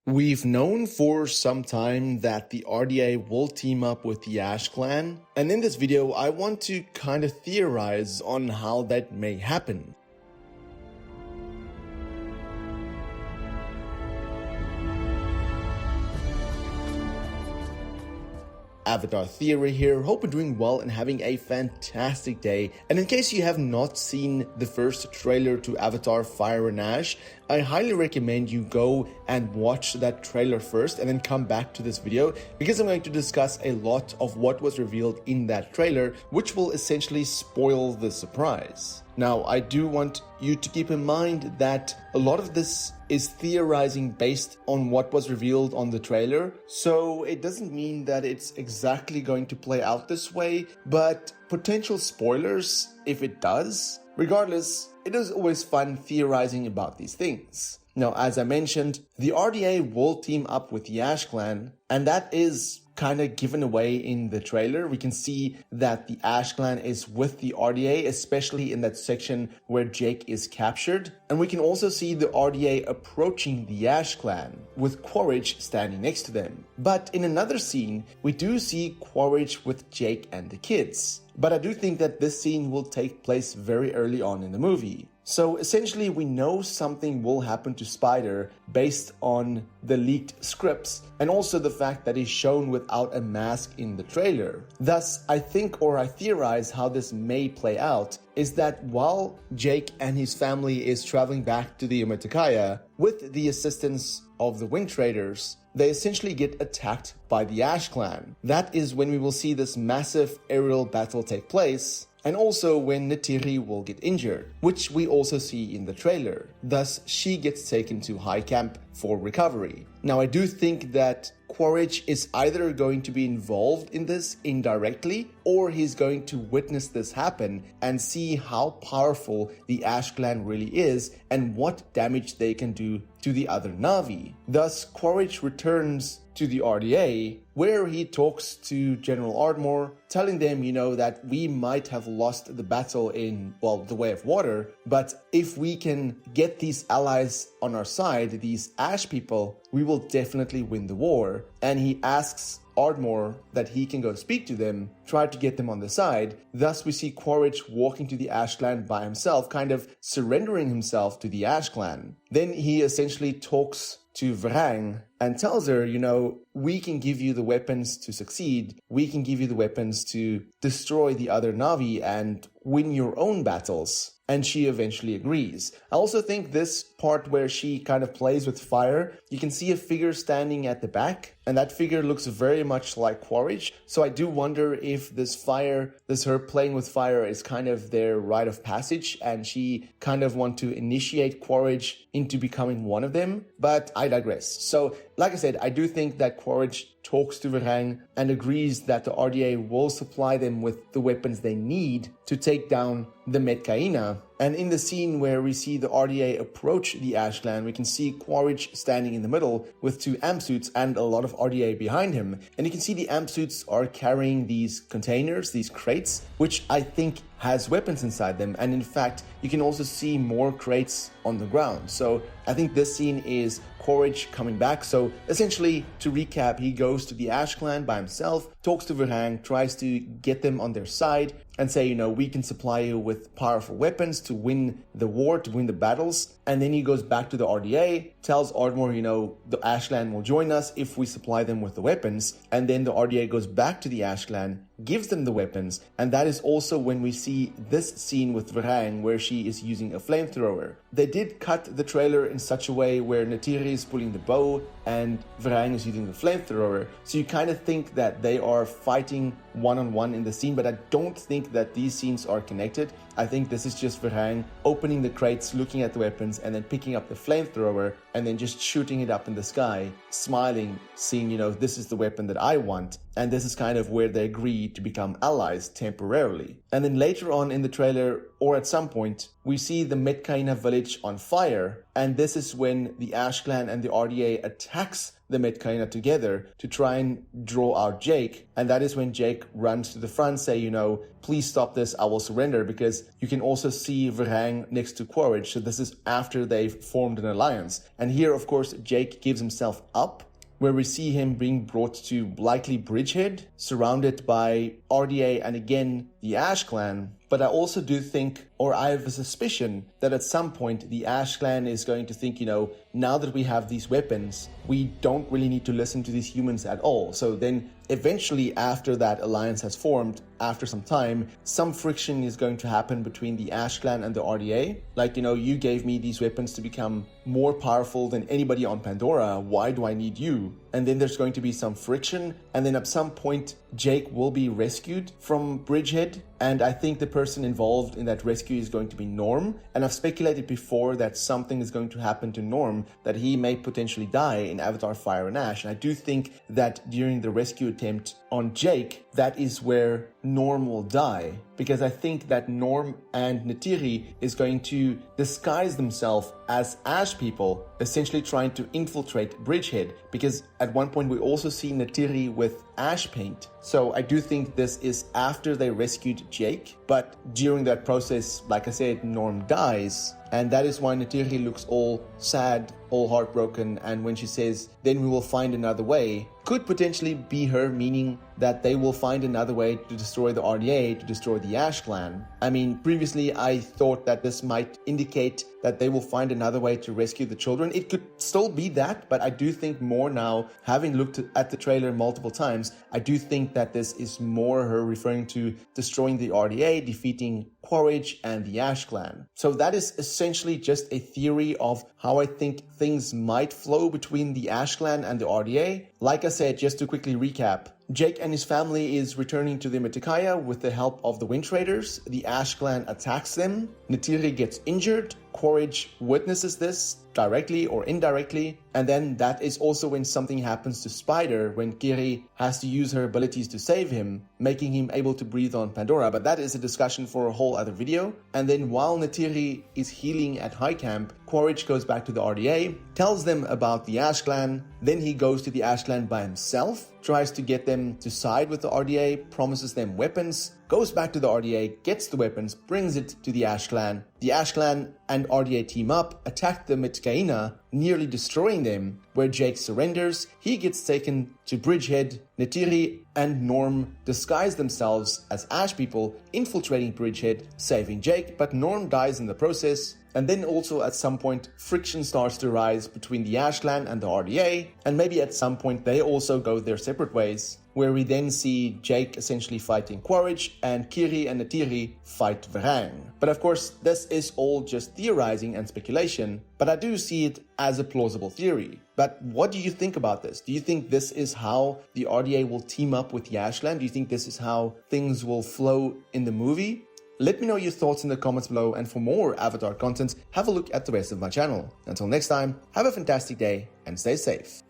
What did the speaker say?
We've known for some time that the RDA will team up with the Ash Clan, and in this video I want to kind of theorize on how that may happen. Avatar Theory here, hope you're doing well and having a fantastic day. And in case you have not seen the first trailer to Avatar Fire and Ash, I highly recommend you go and watch that trailer first and then come back to this video, because I'm going to discuss a lot of what was revealed in that trailer, which will essentially spoil the surprise. Now, I do want you to keep in mind that a lot of this is theorizing based on what was revealed on the trailer, so it doesn't mean that it's exactly going to play out this way, but potential spoilers if it does. Regardless, it is always fun theorizing about these things. Now, as I mentioned, the RDA will team up with the Ash Clan, and that is kind of given away in the trailer. We can see that the Ash Clan is with the RDA, especially in that section where Jake is captured. And we can also see the RDA approaching the Ash Clan, with Quaritch standing next to them. But in another scene, we do see Quaritch with Jake and the kids. But I do think that this scene will take place very early on in the movie. So essentially we know something will happen to Spider based on the leaked scripts and also the fact that he's shown without a mask in the trailer. Thus, I think, or I theorize how this may play out, is that while Jake and his family is traveling back to the Metkayina with the assistance of the Wind Traders, they essentially get attacked by the Ash Clan. That is when we will see this massive aerial battle take place, and also when Neytiri will get injured, which we also see in the trailer. Thus, she gets taken to High Camp for recovery. Now, I do think that Quaritch is either going to be involved in this indirectly, or he's going to witness this happen and see how powerful the Ash Clan really is and what damage they can do to the other Na'vi. Thus, Quaritch returns to the RDA, where he talks to General Ardmore, telling them, that we might have lost the battle in, the Way of Water, but if we can get these allies on our side, these Ash people, we will definitely win the war. And he asks Ardmore that he can go speak to them, try to get them on the side. Thus, we see Quaritch walking to the Ash Clan by himself, kind of surrendering himself to the Ash Clan. Then he essentially talks to Vrang and tells her, we can give you the weapons to succeed. We can give you the weapons to destroy the other Na'vi and win your own battles. And she eventually agrees. I also think this part where she kind of plays with fire, you can see a figure standing at the back, and that figure looks very much like Quaritch. So I do wonder if this her playing with fire is kind of their rite of passage, and she kind of want to initiate Quaritch into becoming one of them. But I digress. So, like I said, I do think that Quaritch talks to Vrang and agrees that the RDA will supply them with the weapons they need to take down the Metkayina. And in the scene where we see the RDA approach the Ash Clan, we can see Quaritch standing in the middle with two amp suits and a lot of RDA behind him. And you can see the amp suits are carrying these containers, these crates, which I think has weapons inside them. And in fact, you can also see more crates on the ground. So I think this scene is Quaritch coming back. So essentially, to recap, he goes to the Ash Clan by himself, talks to Vrang, tries to get them on their side and say, we can supply you with powerful weapons to win the war, to win the battles. And then he goes back to the RDA, tells Ardmore, the Ash Clan will join us if we supply them with the weapons. And then the RDA goes back to the Ash Clan, gives them the weapons. And that is also when we see this scene with Vrang, where she is using a flamethrower. They did cut the trailer in such a way where Neytiri is pulling the bow and Vrang is using the flamethrower. So you kind of think that they are fighting one-on-one in the scene, but I don't think that these scenes are connected. I think this is just Vrang opening the crates, looking at the weapons, and then picking up the flamethrower, and then just shooting it up in the sky, smiling, seeing, this is the weapon that I want. and this is kind of where they agree to become allies temporarily. And then later on in the trailer, or at some point, we see the Metkayina village on fire, and this is when the Ash Clan and the RDA attacks the Metkayina together to try and draw out Jake, and that is when Jake runs to the front, say, you know, please stop this, I will surrender, because you can also see Varang next to Quaritch, so this is after they've formed an alliance. And here, of course, Jake gives himself up, where we see him being brought to likely Bridgehead, surrounded by RDA and again the Ash Clan. But I also do think, or I have a suspicion, that at some point the Ash Clan is going to think, you know, now that we have these weapons, we don't really need to listen to these humans at all. So then eventually, after that alliance has formed, after some time, some friction is going to happen between the Ash Clan and the RDA. Like, you know, you gave me these weapons to become more powerful than anybody on Pandora. Why do I need you? And then there's going to be some friction. And then at some point, Jake will be rescued from Bridgehead. And I think the person involved in that rescue is going to be Norm. And I've speculated before that something is going to happen to Norm, that he may potentially die in Avatar Fire and Ash. And I do think that during the rescue attempt on Jake, that is where Norm will die, because I think that Norm and Neytiri is going to disguise themselves as Ash people, essentially trying to infiltrate Bridgehead, because at one point we also see Neytiri with ash paint. So I do think this is after they rescued Jake, but during that process, like I said, Norm dies. And that is why Neytiri looks all sad, all heartbroken, and when she says, then we will find another way, could potentially be her meaning that they will find another way to destroy the RDA, to destroy the Ash Clan. I mean, previously I thought that this might indicate that they will find another way to rescue the children. It could still be that, but I do think more now, having looked at the trailer multiple times, I do think that this is more her referring to destroying the RDA, defeating Quaritch and the Ash Clan. So that is essentially just a theory of how I think things might flow between the Ash Clan and the RDA. Like I said, just to quickly recap, Jake and his family is returning to the Metkayina with the help of the Wind Traders. The Ash Clan attacks them. Neytiri gets injured. Quaritch witnesses this directly or indirectly. And then that is also when something happens to Spider, when Kiri has to use her abilities to save him, making him able to breathe on Pandora. But that is a discussion for a whole other video. And then while Neytiri is healing at High Camp, Quaritch goes back to the RDA, tells them about the Ash Clan. Then he goes to the Ash Clan by himself, tries to get them to side with the RDA, promises them weapons, goes back to the RDA, gets the weapons, brings it to the Ash Clan. The Ash Clan and RDA team up, attack the Metkayina, nearly destroying them, where Jake surrenders. He gets taken to Bridgehead. Neytiri and Norm disguise themselves as Ash people, infiltrating Bridgehead, saving Jake, but Norm dies in the process. And then also at some point, friction starts to rise between the Ash Clan and the RDA, and maybe at some point they also go their separate ways, where we then see Jake essentially fighting Quaritch and Kiri and Neytiri fight Varang. But of course, this is all just theorizing and speculation, but I do see it as a plausible theory. But what do you think about this? Do you think this is how the RDA will team up with the Ash Clan? Do you think this is how things will flow in the movie? Let me know your thoughts in the comments below, and for more Avatar content, have a look at the rest of my channel. Until next time, have a fantastic day and stay safe.